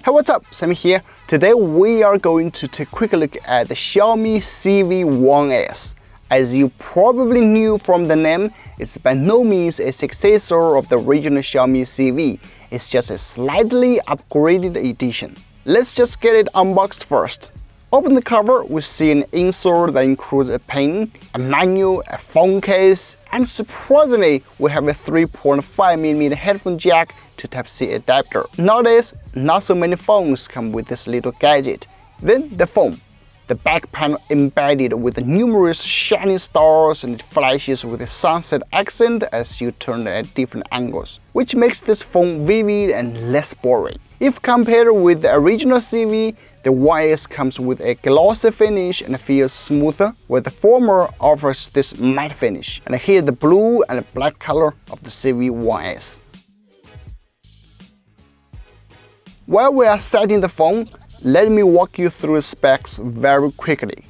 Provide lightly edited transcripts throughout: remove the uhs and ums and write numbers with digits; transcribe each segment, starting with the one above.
Hey, what's up? Sammy here. Today we are going to take a quick look at the Xiaomi Civi 1S. As you probably knew from the name, it's by no means a successor of the original Xiaomi Civi. It's just a slightly upgraded edition. Let's just get it unboxed first. Open the cover, we see an insert that includes a pen, a manual, a phone case, and surprisingly, we have a 3.5mm headphone jack to Type-C adapter. Nowadays, not so many phones come with this little gadget. Then the phone. The back panel embedded with numerous shining stars, and it flashes with a sunset accent as you turn at different angles, which makes this phone vivid and less boring. If compared with the original Civi, the 1S comes with a glossy finish and feels smoother, where the former offers this matte finish. And here's the blue and black color of the Civi 1S. While we are setting the phone, let me walk you through the specs very quickly.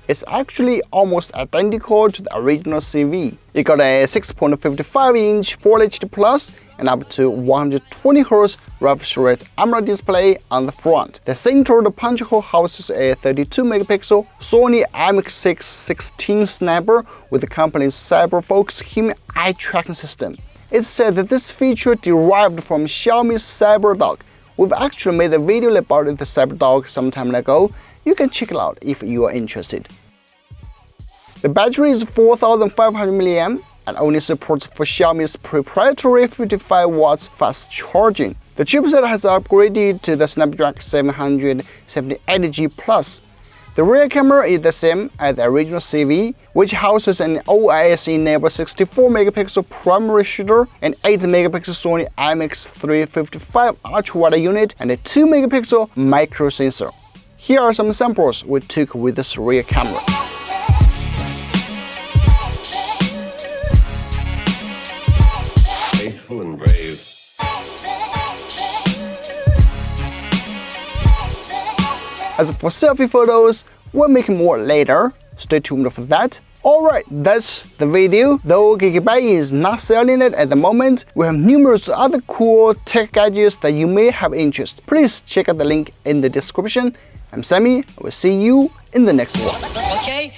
It's actually almost identical to the original Civi. It got a 6.55-inch Full HD Plus and up to 120Hz refresh rate AMOLED display on the front. The centered punch hole houses a 32-megapixel Sony IMX6 16 snapper with the company's CyberFocus human eye tracking system. It's said that this feature derived from Xiaomi's CyberDog. We've actually made a video about the CyberDog some time ago. You can check it out if you are interested. The battery is 4500 mAh and only supports for Xiaomi's proprietary 55 watts fast charging. The chipset has upgraded to the Snapdragon 778G Plus. The rear camera is the same as the original Civi, which houses an OIS-enabled 64-megapixel primary shooter, an 8-megapixel Sony IMX355 ultra-wide unit, and a 2-megapixel micro sensor. Here are some samples we took with this rear camera. Faithful and brave. As for selfie photos, we'll make more later. Stay tuned for that. Alright, that's the video. Though Geekbuying is not selling it at the moment, we have numerous other cool tech gadgets that you may have interest. Please check out the link in the description. I'm Sammy. I will see you in the next one. Okay.